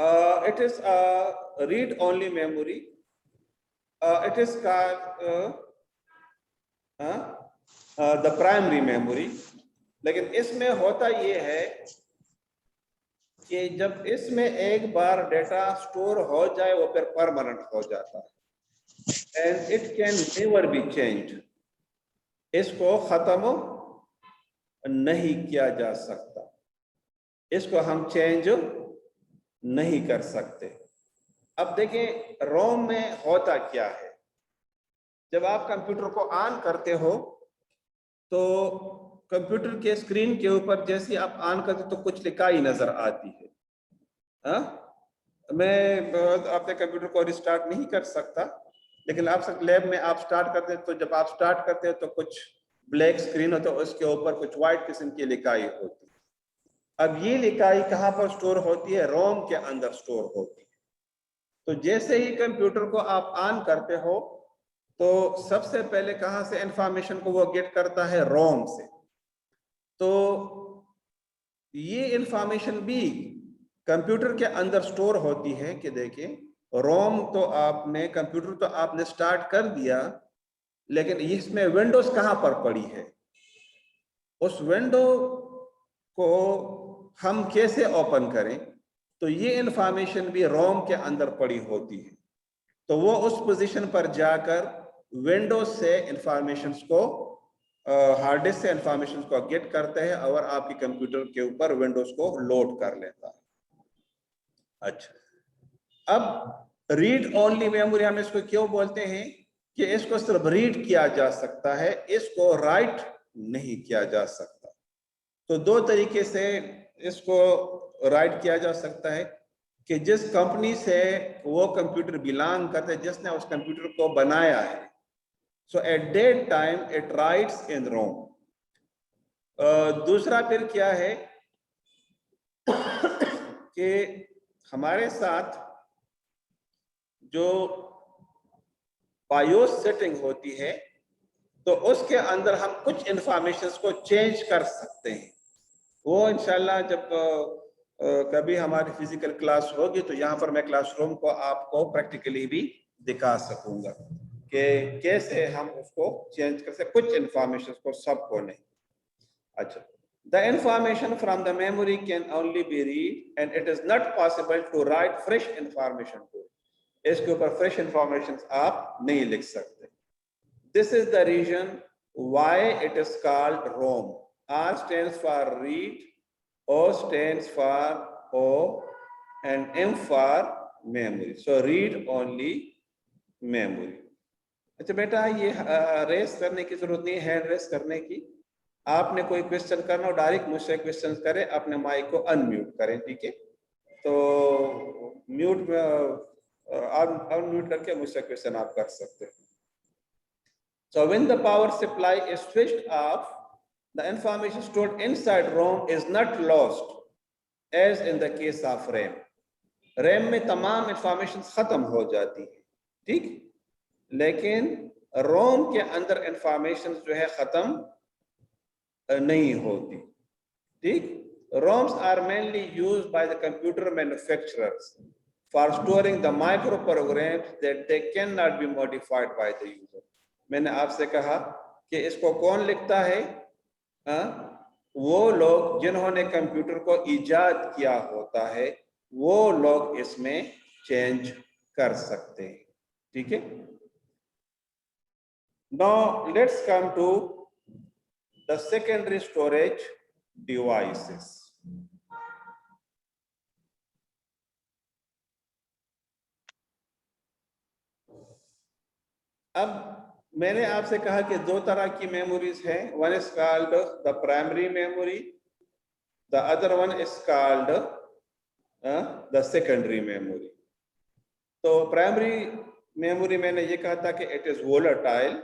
It is a read-only memory. It is called the primary memory. लेकिन इसमें होता ये है कि जब इसमें एक बार डेटा स्टोर हो जाए वो फिर परमानेंट हो जाता है and it can never be changed. इसको खत्म नहीं किया जा सकता, इसको हम चेंज नहीं कर सकते. अब देखें रोम में होता क्या है. जब आप कंप्यूटर को ऑन करते हो तो कंप्यूटर के स्क्रीन के ऊपर जैसे आप ऑन करते तो कुछ लिखाई नजर आती है. मैं अपने कंप्यूटर को रिस्टार्ट नहीं कर सकता, लेकिन आप लैब में आप स्टार्ट करते हैं तो जब आप स्टार्ट करते हैं तो कुछ ब्लैक स्क्रीन होता है, उसके ऊपर कुछ व्हाइट किस्म की लिखाई होती है. अब ये लिखाई कहाँ पर स्टोर होती है? रोम के अंदर स्टोर होती है. तो जैसे ही कंप्यूटर को आप ऑन करते हो तो सबसे पहले कहाँ से इंफॉर्मेशन को वो गेट करता है? रोम से. तो ये इंफॉर्मेशन भी कंप्यूटर के अंदर स्टोर होती है कि देखिए रोम तो आपने कंप्यूटर तो आपने स्टार्ट कर दिया, लेकिन इसमें विंडोज कहाँ पर पड़ी है? उस विंडो को हम कैसे ओपन करें? तो ये इंफॉर्मेशन भी रोम के अंदर पड़ी होती है. तो वो उस पोजीशन पर जाकर विंडोज से इंफॉर्मेशन को हार्ड डिस्क से इंफॉर्मेशन को गेट करते हैं और आपके कंप्यूटर के ऊपर विंडोज को लोड कर लेता है. अच्छा, अब रीड ओनली मेमोरी हम इसको क्यों बोलते हैं? कि इसको सिर्फ रीड किया जा सकता है, इसको राइट नहीं किया जा सकता. तो दो तरीके से इसको राइट किया जा सकता है कि जिस कंपनी से वो कंप्यूटर बिलोंग करते हैं, जिसने उस कंप्यूटर को बनाया है, so at that time it writes in ROM. दूसरा फिर क्या है कि हमारे साथ जो बायोस सेटिंग होती है तो उसके अंदर हम कुछ इंफॉर्मेशन को चेंज कर सकते हैं. वो इंशाल्लाह जब कभी हमारी फिजिकल क्लास होगी तो यहाँ पर मैं क्लासरूम को आपको प्रैक्टिकली भी दिखा सकूंगा कि कैसे हम उसको चेंज कर सकते, कुछ इंफॉर्मेशन को, सबको नहीं. अच्छा, the information from the memory can only be read and it is not possible to write fresh information to it. इसके ऊपर fresh information आप नहीं लिख सकते. This is the reason why it is called ROM. R stands for read, O stands for O, and M for memory. So read only memory. अच्छा बेटा, ये race करने की जरूरत नहीं है, हैंड रेस करने की. आपने कोई क्वेश्चन करना हो डायरेक्ट मुझसे क्वेश्चन करें, अपने माइक को अनम्यूट करें. ठीक है, तो म्यूट अनम्यूट करके मुझसे क्वेश्चन आप कर सकते हैं. So when the power supply is switched off, the information stored inside ROM is not lost, as in the case of RAM. RAM में तमाम इंफॉर्मेशन खत्म हो जाती है, ठीक, लेकिन ROM के अंदर इंफॉर्मेशन जो है खत्म नहीं होती. ठीक, ROMs are mainly used by the computer manufacturers for storing the microprograms that they cannot be modified by the user. मैंने आपसे कहा कि इसको कौन लिखता है? वो लोग जिन्होंने कंप्यूटर को इजाद किया होता है, वो लोग इसमें चेंज कर सकते हैं. ठीक है. Now let's come to the secondary storage devices. अब मैंने आपसे कहा कि दो तरह की मेमोरीज है. One is called the primary memory, the other one is called the secondary memory. तो प्राइमरी मेमोरी मैंने ये कहा था कि इट इज वोलेटाइल,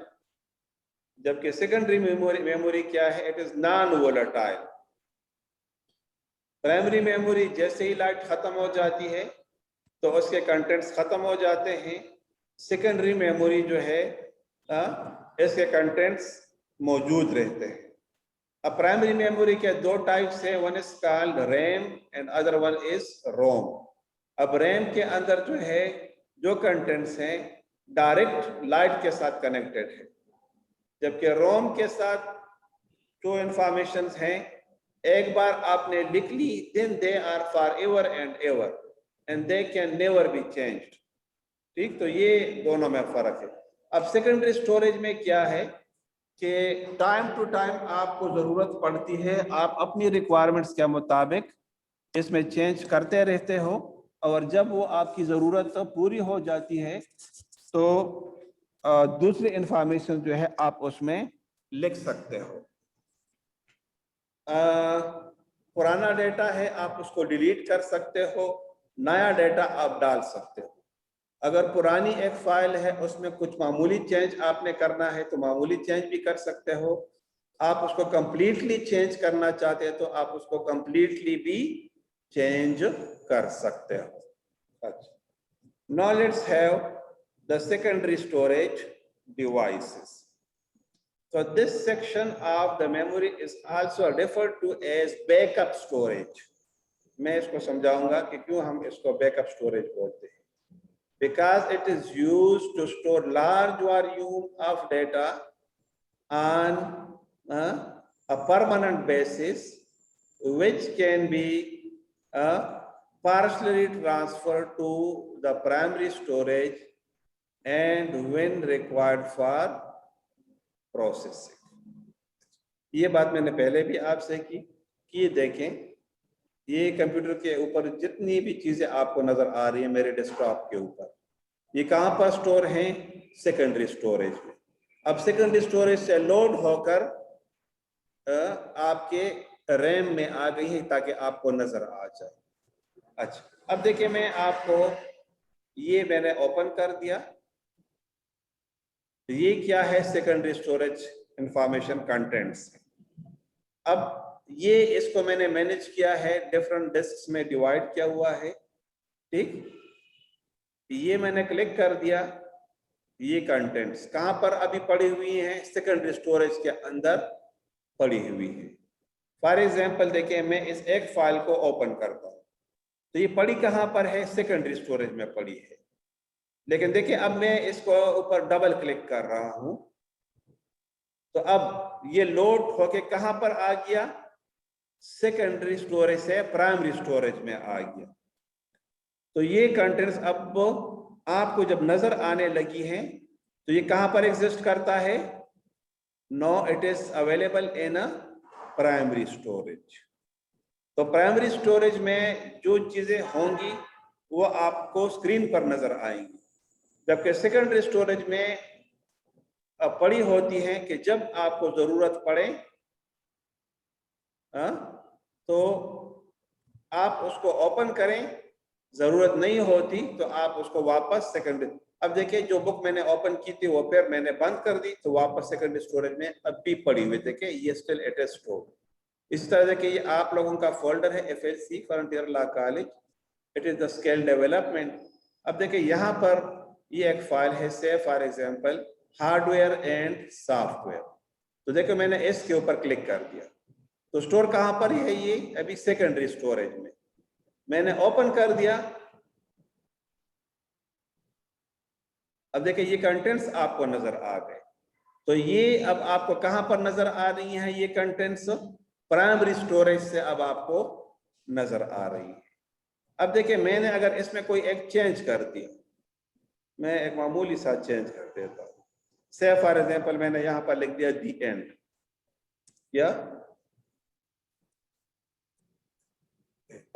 जबकि सेकेंडरी मेमोरी क्या है? It is non volatile. Primary memory जैसे ही लाइट खत्म हो जाती है तो उसके कंटेंट्स खत्म हो जाते हैं. सेकेंडरी मेमोरी जो है इसके कंटेंट्स मौजूद रहते हैं. अब प्राइमरी मेमोरी के दो टाइप्स है, one is called RAM and other one is ROM. अब रैम के अंदर जो है जो कंटेंट्स हैं डायरेक्ट लाइट के साथ कनेक्टेड है, जबकि रोम के साथ जो इंफॉर्मेशन हैं एक बार आपने लिख ली then they are forever and they can never be changed. ठीक, तो ये दोनों में फर्क है। अब सेकेंडरी स्टोरेज में क्या है कि टाइम टू टाइम आपको जरूरत पड़ती है, आप अपनी रिक्वायरमेंट्स के मुताबिक इसमें चेंज करते रहते हो, और जब वो आपकी जरूरत पूरी हो जाती है तो दूसरी इंफॉर्मेशन जो है आप उसमें लिख सकते हो। पुराना डेटा है आप उसको डिलीट कर सकते हो, नया डेटा आप डाल सकते हो। अगर पुरानी एक फाइल है उसमें कुछ मामूली चेंज आपने करना है तो मामूली चेंज भी कर सकते हो, आप उसको कंप्लीटली चेंज करना चाहते हैं तो आप उसको कंप्लीटली भी चेंज कर सकते हो। अच्छा, now let's have the secondary storage devices. So this section of the memory is also referred to as backup storage. मैं इसको समझाऊंगा कि क्यों हम इसको बैकअप स्टोरेज बोलते हैं। Because it is used to store large volume of data on a permanent basis, which can be partially transferred to the primary storage and when required for processing. ये बात मैंने पहले भी आपसे की कि देखें ये कंप्यूटर के ऊपर जितनी भी चीजें आपको नजर आ रही है मेरे डेस्कटॉप के ऊपर, ये कहां पर स्टोर हैं? सेकेंडरी स्टोरेज में। अब सेकेंडरी स्टोरेज से लोड होकर आपके रैम में आ गई है ताकि आपको नजर आ जाए। अच्छा, अब देखिए मैं आपको ये मैंने ओपन कर दिया, ये क्या है? Secondary storage information contents. अब ये इसको मैंने मैनेज किया है, डिफरेंट डिस्क्स में डिवाइड किया हुआ है। ठीक, ये मैंने क्लिक कर दिया, ये कंटेंट्स कहां पर अभी पड़ी हुई हैं? सेकेंडरी स्टोरेज के अंदर पड़ी हुई है। फॉर एग्जांपल देखिए मैं इस एक फाइल को ओपन करता हूं तो ये पड़ी कहां पर है? सेकेंडरी स्टोरेज में पड़ी है। लेकिन देखिए अब मैं इसको ऊपर डबल क्लिक कर रहा हूं तो अब ये लोड होके कहां पर आ गया? सेकेंडरी स्टोरेज से प्राइमरी स्टोरेज में आ गया। तो ये कंटेंट्स अब आपको जब नजर आने लगी हैं तो ये कहां पर एग्जिस्ट करता है? No, it is available in a primary storage. तो प्राइमरी स्टोरेज में जो चीजें होंगी वो आपको स्क्रीन पर नजर आएंगी, जबकि सेकेंडरी स्टोरेज में पड़ी होती हैं कि जब आपको जरूरत पड़े तो आप उसको ओपन करें, जरूरत नहीं होती तो आप उसको वापस सेकेंडरी। अब देखिए जो बुक मैंने ओपन की थी वो फिर मैंने बंद कर दी तो वापस सेकेंडरी स्टोरेज में अब भी पड़ी हुई, देखिए ये स्टिल इट इज स्टोर्ड। इस तरह देखिए ये आप लोगों का फोल्डर है FLC frontier law college, it is the scale development. अब देखिए यहाँ पर ये एक फाइल है से for example hardware and software, तो देखो मैंने इसके ऊपर क्लिक कर दिया तो स्टोर कहां पर है? ये अभी सेकेंडरी स्टोरेज में। मैंने ओपन कर दिया, अब देखिए ये कंटेंट्स आपको नजर आ गए। तो ये अब आपको कहां पर नजर आ रही हैं? ये कंटेंट्स प्राइमरी स्टोरेज से अब आपको नजर आ रही है। अब देखिए मैंने अगर इसमें कोई एक चेंज कर दिया, मैं एक मामूली सा चेंज कर देता हूं, से फॉर एग्जांपल मैंने यहां पर लिख दिया दी एंड, या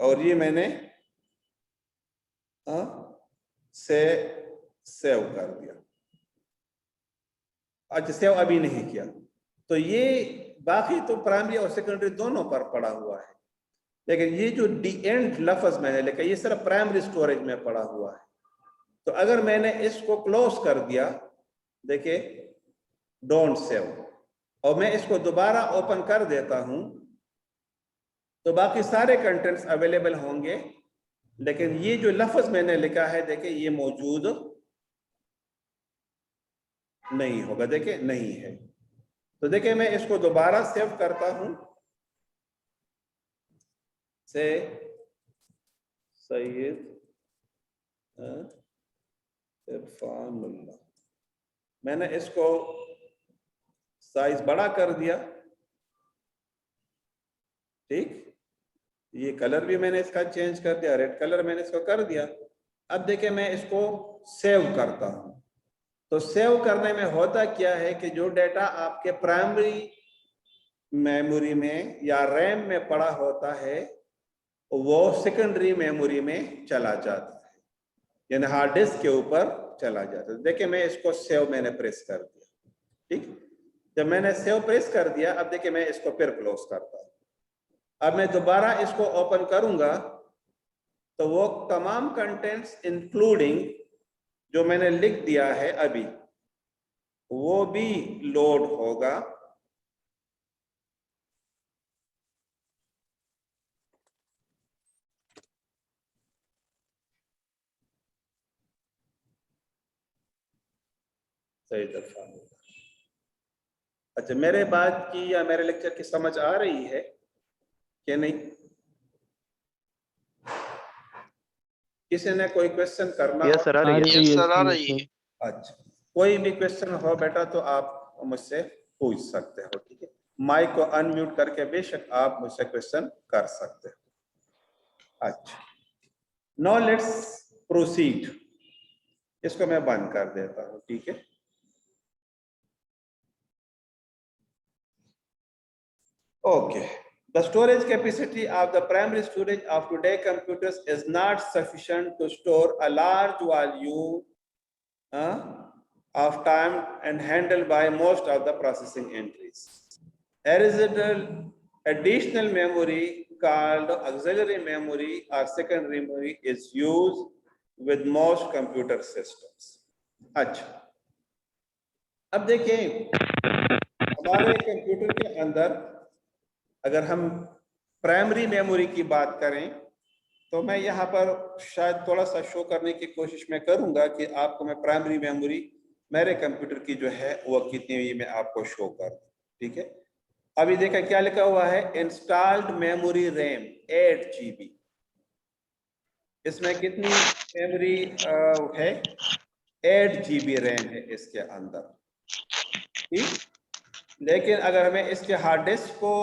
और ये मैंने से सेव कर दिया। अच्छा, सेव अभी नहीं किया तो ये बाकी तो प्राइमरी और सेकेंडरी दोनों पर पड़ा हुआ है, लेकिन ये जो डी एंड लफ्ज मैंने लिखा ये सिर्फ प्राइमरी स्टोरेज में पड़ा हुआ है। तो अगर मैंने इसको क्लोज कर दिया, देखिए डोंट सेव, और मैं इसको दोबारा ओपन कर देता हूं तो बाकी सारे कंटेंट्स अवेलेबल होंगे, लेकिन ये जो लफ्ज मैंने लिखा है देखिए ये मौजूद नहीं होगा, देखिए नहीं है। तो देखिए मैं इसको दोबारा सेव करता हूं, से सैयद इरफानुल्लाह, मैंने इसको साइज बड़ा कर दिया, ठीक। ये कलर भी मैंने इसका चेंज कर दिया, रेड कलर मैंने इसको कर दिया। अब देखिए मैं इसको सेव करता हूं, तो सेव करने में होता क्या है कि जो डेटा आपके प्राइमरी मेमोरी में या रैम में पड़ा होता है वो सेकेंडरी मेमोरी में चला जाता है, यानी हार्ड डिस्क के ऊपर चला जाता है। देखिए मैं इसको सेव मैंने प्रेस कर दिया, ठीक। जब मैंने सेव प्रेस कर दिया, अब देखिए मैं इसको फिर क्लोज करता हूं। अब मैं दोबारा इसको ओपन करूंगा तो वो तमाम कंटेंट्स इंक्लूडिंग जो मैंने लिख दिया है अभी वो भी लोड होगा। सही दफा। अच्छा, मेरे बात की या मेरे लेक्चर की समझ आ रही है कि नहीं? किसी ने कोई क्वेश्चन करना हो? यस सर, आ रही है। अच्छा, कोई भी क्वेश्चन हो बेटा तो आप मुझसे पूछ सकते हो, ठीक है। माइक को अनम्यूट करके बेशक आप मुझसे क्वेश्चन कर सकते हो। अच्छा, नाउ लेट्स प्रोसीड। इसको मैं बंद कर देता हूं, ठीक है। Okay, the storage capacity of the primary storage of today computers is not sufficient to store a large volume of time and handled by most of the processing entries. There is an additional memory called auxiliary memory or secondary memory is used with most computer systems. अच्छा, अब देखिए हमारे computer के अंदर अगर हम primary memory की बात करें तो मैं यहाँ पर शायद थोड़ा सा शो करने की कोशिश मैं करूंगा कि आपको मैं प्राइमरी मेमोरी मेरे कंप्यूटर की जो है वो कितनी मैं आपको शो कर दूं, ठीक है। अभी देखा क्या लिखा हुआ है, इंस्टॉल्ड मेमोरी रैम 8 GB। इसमें कितनी मेमोरी है? 8 GB रैम है इसके अंदर, ठीक। लेकिन अगर मैं इसके हार्ड डिस्क को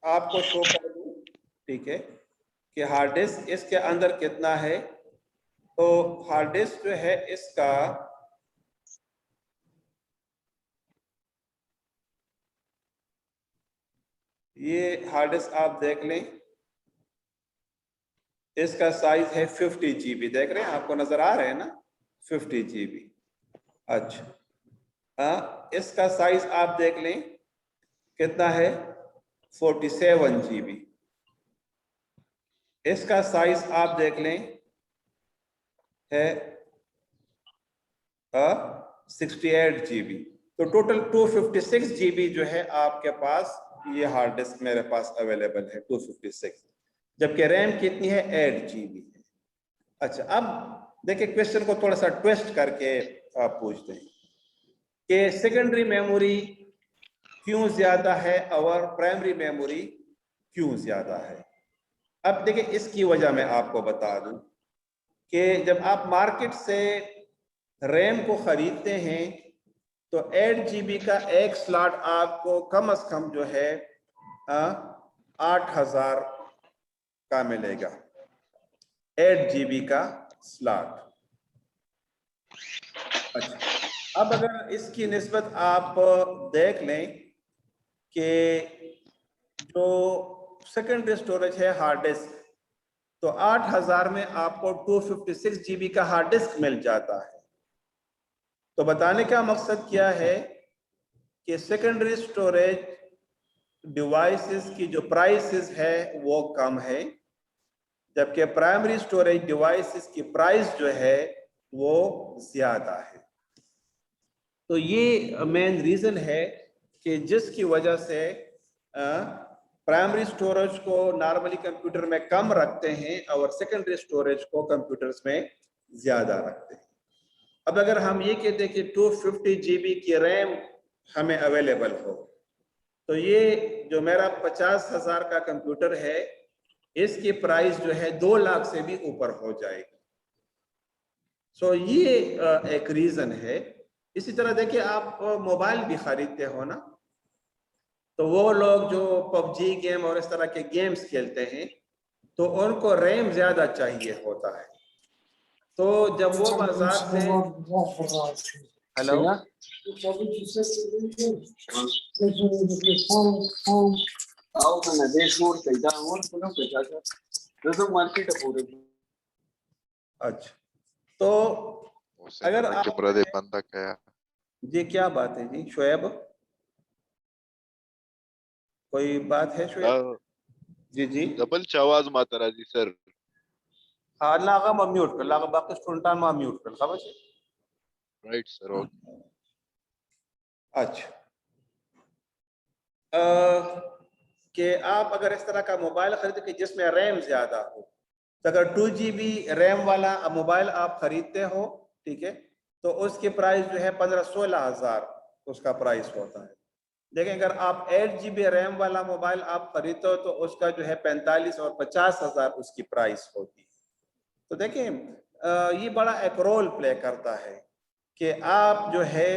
आपको शो कर दूं, ठीक है, कि हार्ड डिस्क इसके अंदर कितना है, तो हार्ड डिस्क जो है इसका ये हार्ड डिस्क आप देख लें, इसका साइज है 50 GB। देख रहे हैं, आपको नजर आ रहे हैं ना, 50 GB। अच्छा, इसका साइज आप देख लें कितना है, 47 GB। इसका साइज आप देख लें है 68 GB। तो टोटल 256 GB जो है आपके पास ये हार्ड डिस्क मेरे पास अवेलेबल है, 256, जबकि रैम कितनी है, 8 GB है। अच्छा, अब देखिए क्वेश्चन को थोड़ा सा ट्विस्ट करके आप पूछते हैं कि सेकेंडरी मेमोरी क्यों ज्यादा है और प्राइमरी मेमोरी क्यों ज्यादा है। अब देखिए इसकी वजह मैं आपको बता दूं कि जब आप मार्केट से रैम को खरीदते हैं तो 8 GB का एक स्लॉट आपको कम से कम जो है 8000 का मिलेगा, 8 GB का स्लॉट। अच्छा, अब अगर इसकी निस्बत आप देख लें कि जो सेकेंडरी स्टोरेज है हार्ड डिस्क, तो 8000 में आपको 256 GB का हार्ड डिस्क मिल जाता है। तो बताने का मकसद क्या है कि सेकेंडरी स्टोरेज डिवाइसेस की जो प्राइसेस है वो कम है, जबकि प्राइमरी स्टोरेज डिवाइसेस की प्राइस जो है वो ज्यादा है। तो ये मेन रीजन है कि जिसकी वजह से प्राइमरी स्टोरेज को नॉर्मली कंप्यूटर में कम रखते हैं और सेकेंडरी स्टोरेज को कंप्यूटर्स में ज्यादा रखते हैं। अब अगर हम ये कहते हैं कि 250 GB की रैम हमें अवेलेबल हो, तो ये जो मेरा 50,000 का कंप्यूटर है इसकी प्राइस जो है 2 लाख से भी ऊपर हो जाएगी। सो ये एक रीजन है। इसी तरह देखिए, आप मोबाइल भी खरीदते हो ना, तो वो लोग जो पबजी गेम और इस तरह के गेम्स खेलते हैं तो उनको रैम ज्यादा चाहिए होता है। तो जब वो बाजार से, हेलो, अच्छा, तो अगर आप, जी क्या बात है जी शोएब, कोई बात है शोएब? जी जी डबल आवाज मातारा जी सर। हाँ, लागा मैं म्यूट कर, लागा बाकी स्टूडेंटान में म्यूट कर, समझ? Right sir. ओके। अच्छा, कि आप अगर इस तरह का मोबाइल खरीदे कि जिसमें रैम ज्यादा हो, तो अगर 2 GB रैम वाला मोबाइल आप खरीदते हो, ठीक है, तो उसकी प्राइस जो है 15-16 हज़ार उसका प्राइस होता है। लेकिन अगर आप 8 GB रैम वाला मोबाइल आप खरीदते हो तो उसका जो है 45 और 50 हज़ार उसकी प्राइस होती है। तो देखिए, ये बड़ा एक रोल प्ले करता है कि आप जो है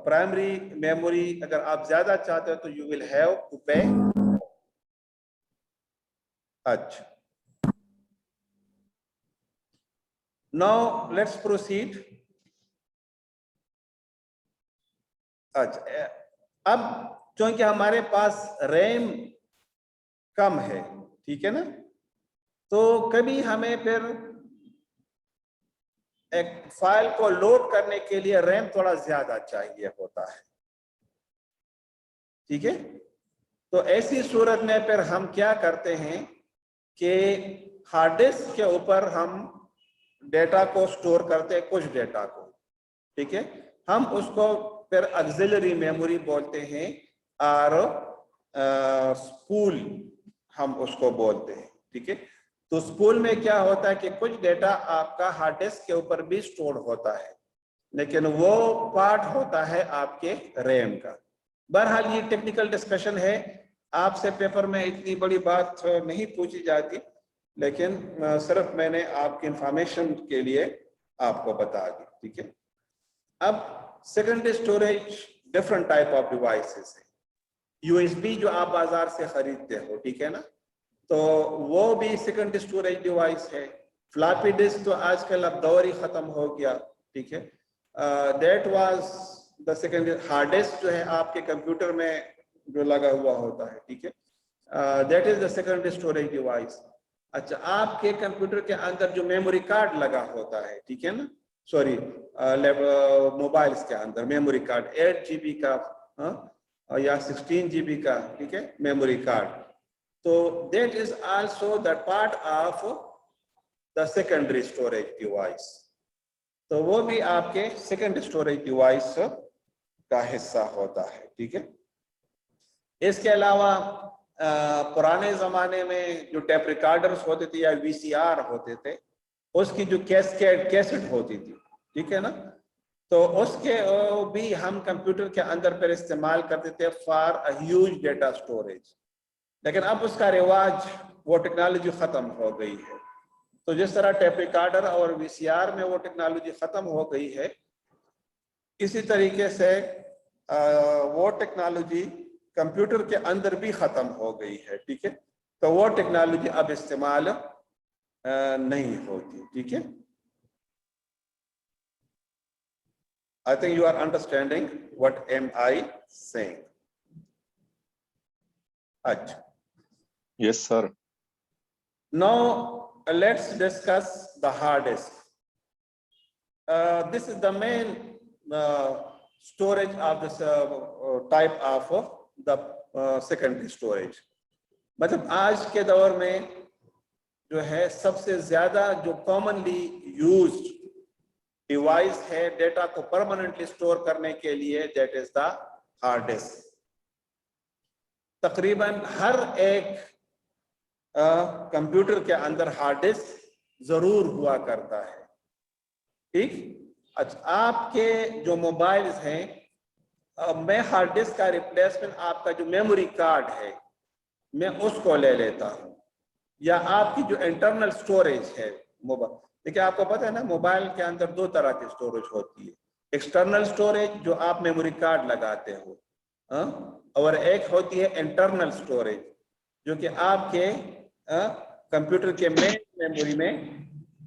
प्राइमरी मेमोरी अगर आप ज्यादा चाहते हो तो यू विल हैव टू पे। अच्छा, नाउ लेट्स प्रोसीड। अच्छा, अब क्योंकि हमारे पास रैम कम है, ठीक है ना, तो कभी हमें फिर एक फाइल को लोड करने के लिए रैम थोड़ा ज्यादा चाहिए होता है, ठीक है। तो ऐसी सूरत में फिर हम क्या करते हैं कि हार्ड डिस्क के ऊपर हम डेटा को स्टोर करते हैं, कुछ डेटा को, ठीक है। हम उसको फिर ऑक्सिलरी मेमोरी बोलते हैं और स्पूल हम उसको बोलते हैं, ठीक है। तो स्पूल में क्या होता है कि कुछ डेटा आपका हार्ड डिस्क के ऊपर भी स्टोर होता है, लेकिन वो पार्ट होता है आपके रैम का। बहरहाल ये टेक्निकल डिस्कशन है, आपसे पेपर में इतनी बड़ी बात नहीं पूछी जाती, लेकिन सिर्फ मैंने आपकी इंफॉर्मेशन के लिए आपको बता दी, ठीक है। अब secondary storage different type of devices है। यूएसबी जो आप बाजार से खरीदते हो, ठीक है ना, तो वो भी सेकेंडरी स्टोरेज डिवाइस है। फ्लॉपी डिस्क तो आजकल अब दौर ही खत्म हो गया, ठीक है। That was the secondary. Hard disk जो है आपके कंप्यूटर में जो लगा हुआ होता है, ठीक है, that is the secondary storage device. अच्छा, आपके कंप्यूटर के अंदर जो मेमोरी कार्ड लगा होता है, ठीक है ना, सॉरी, मोबाइल्स के अंदर मेमोरी कार्ड 8 GB का, या 16 GB का, ठीक है, मेमोरी कार्ड, तो that is also the part of the secondary storage device. तो वो भी आपके सेकेंडरी स्टोरेज डिवाइस का हिस्सा होता है, ठीक है। इसके अलावा पुराने जमाने में जो टेप रिकॉर्डर्स होते थे या VCR होते थे, उसकी जो कैसेट होती थी, ठीक है ना, तो उसके भी हम कंप्यूटर के अंदर पर इस्तेमाल करते थे for a huge data storage. लेकिन अब उसका रिवाज, वो टेक्नोलॉजी खत्म हो गई है। तो जिस तरह टेप रिकॉर्डर और VCR में वो टेक्नोलॉजी खत्म हो गई है, इसी तरीके से वो टेक्नोलॉजी कंप्यूटर के अंदर भी खत्म हो गई है, ठीक है। तो वो टेक्नोलॉजी अब इस्तेमाल नहीं होती, ठीक है। I think you are understanding what am I saying? अच्छा, Yes, sir. now let's discuss the hard disk. This is the main storage of this type of the secondary storage. मतलब आज के दौर में जो है सबसे ज्यादा जो कॉमनली यूज्ड डिवाइस है डेटा को परमानेंटली स्टोर करने के लिए, that is the hard disc. तकरीबन हर एक कंप्यूटर के अंदर हार्ड डिस्क जरूर हुआ करता है, ठीक। अच्छा, आपके जो मोबाइल्स हैं, मैं हार्ड डिस्क का रिप्लेसमेंट आपका जो मेमोरी कार्ड है मैं उसको ले लेता हूं, या आपकी जो इंटरनल स्टोरेज है मोबाइल, देखिए आपको पता है ना, मोबाइल के अंदर दो तरह की स्टोरेज होती है, एक्सटर्नल स्टोरेज जो आप मेमोरी कार्ड लगाते हो, और एक होती है इंटरनल स्टोरेज जो कि आपके कंप्यूटर के मेन मेमोरी में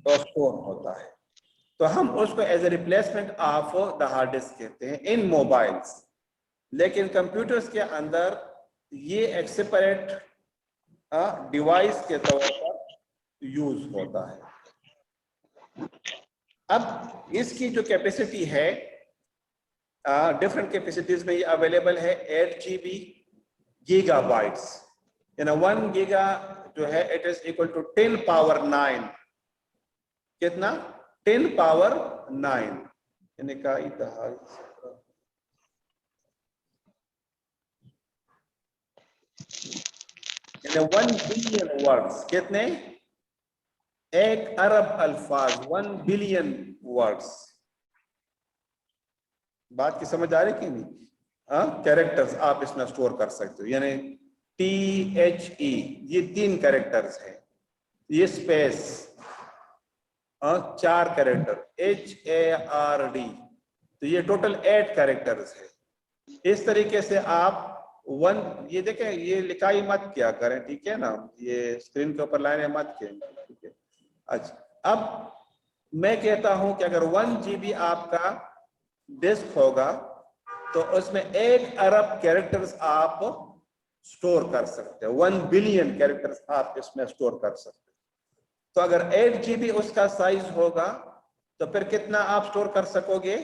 स्टोर होता है। तो हम उसको as a replacement of the hard disk कहते हैं इन मोबाइल्स। लेकिन कंप्यूटर्स के अंदर ये एक सेपरेट डिवाइस के तौर पर यूज होता है। अब इसकी जो कैपेसिटी है, डिफरेंट कैपेसिटीज में ये अवेलेबल है 8 GB गीगाबाइट्स, यानी 1 गीगा जो है it is equal to 10 power 9। कितना? 10 पावर 9, यानी का यानी 1 बिलियन वर्ड्स। कितने? 1 अरब अल्फाज, 1 बिलियन वर्ड्स। बात की समझ आ रही कि नहीं? कैरेक्टर्स आप इसमें स्टोर कर सकते हो, यानी THE ये 3 कैरेक्टर्स है, ये स्पेस 4 कैरेक्टर, HARD, तो ये टोटल 8 कैरेक्टर्स है। इस तरीके से आप ये देखें, ये लिखाई मत किया करें, ठीक है ना, ये स्क्रीन के ऊपर लाइनें मत किए, ठीक है। अच्छा, अब मैं कहता हूं कि अगर 1 GB आपका डिस्क होगा तो उसमें 1 अरब कैरेक्टर्स आप स्टोर कर सकते हो, 1 बिलियन कैरेक्टर्स आप इसमें स्टोर कर सकते हो। तो अगर 8 GB उसका साइज होगा तो फिर कितना आप स्टोर कर सकोगे?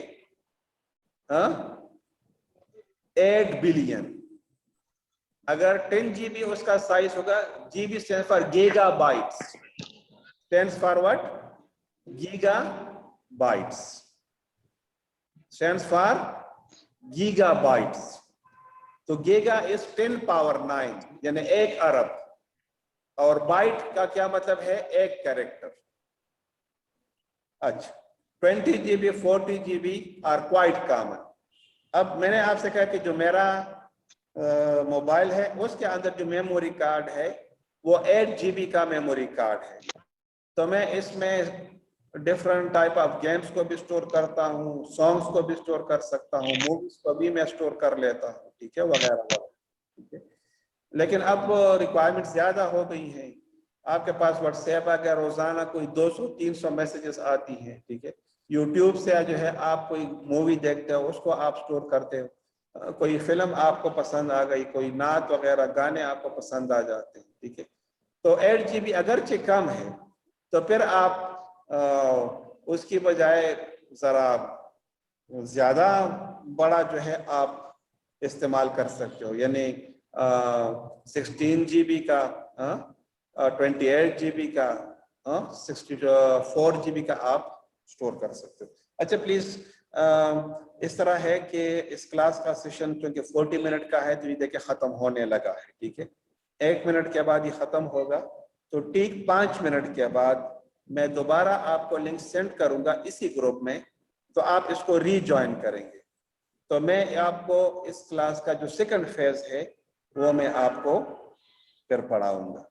8 बिलियन। अगर 10 GB उसका साइज होगा, GB stands for gigabytes, stands for what? Gigabytes, stands for gigabytes. तो गीगा इज 10 पावर 9, यानी 1 अरब, और बाइट का क्या मतलब है? 1 कैरेक्टर। अच्छा, 20 GB 40 GB are quite common. अब मैंने आपसे कहा कि जो मेरा मोबाइल है उसके अंदर जो मेमोरी कार्ड है वो 8 GB का मेमोरी कार्ड है। तो मैं इसमें डिफरेंट टाइप ऑफ गेम्स को भी स्टोर करता हूँ, सॉन्ग्स को भी स्टोर कर सकता हूँ, मूवीज को भी मैं स्टोर कर लेता हूँ, ठीक है, वगैरह वगैरह, ठीक है। लेकिन अब रिक्वायरमेंट ज्यादा हो गई है, आपके पास व्हाट्सएप आ गया, रोजाना कोई 200-300 मैसेजेस आती हैं, ठीक है। यूट्यूब से जो है आप कोई मूवी देखते हो उसको आप स्टोर करते हो, कोई फिल्म आपको पसंद आ गई, कोई नात वगैरह गाने आपको पसंद आ जाते हैं, ठीक है। तो 8 GB अगरचे कम है, तो फिर आप उसकी बजाय जरा ज्यादा बड़ा जो है आप इस्तेमाल कर सकते हो, यानी 16 GB का, 28 GB का, 64 GB का आप स्टोर कर सकते हो। अच्छा प्लीज, इस तरह है कि इस क्लास का सेशन क्योंकि 40 मिनट का है तो ये देखिए खत्म होने लगा है, ठीक है। 1 मिनट के बाद ये खत्म होगा, तो ठीक 5 मिनट के बाद मैं दोबारा आपको लिंक सेंड करूंगा इसी ग्रुप में, तो आप इसको रीजॉइन करेंगे। तो मैं आपको इस क्लास का जो सेकंड फेज है वो मैं आपको फिर पढ़ाऊंगा।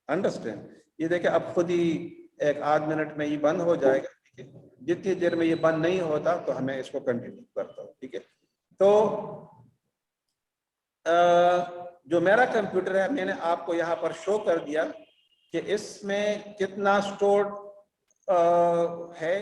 अंडरस्टैंड? ये देखिए अब खुद ही 1-8 मिनट में ये बंद हो जाएगा, ठीक है। जितनी देर में ये बंद नहीं होता तो हमें इसको कंटिन्यू करता हूँ, ठीक है। तो जो मेरा कंप्यूटर है मैंने आपको यहाँ पर शो कर दिया कि इसमें कितना स्टोर्ड है,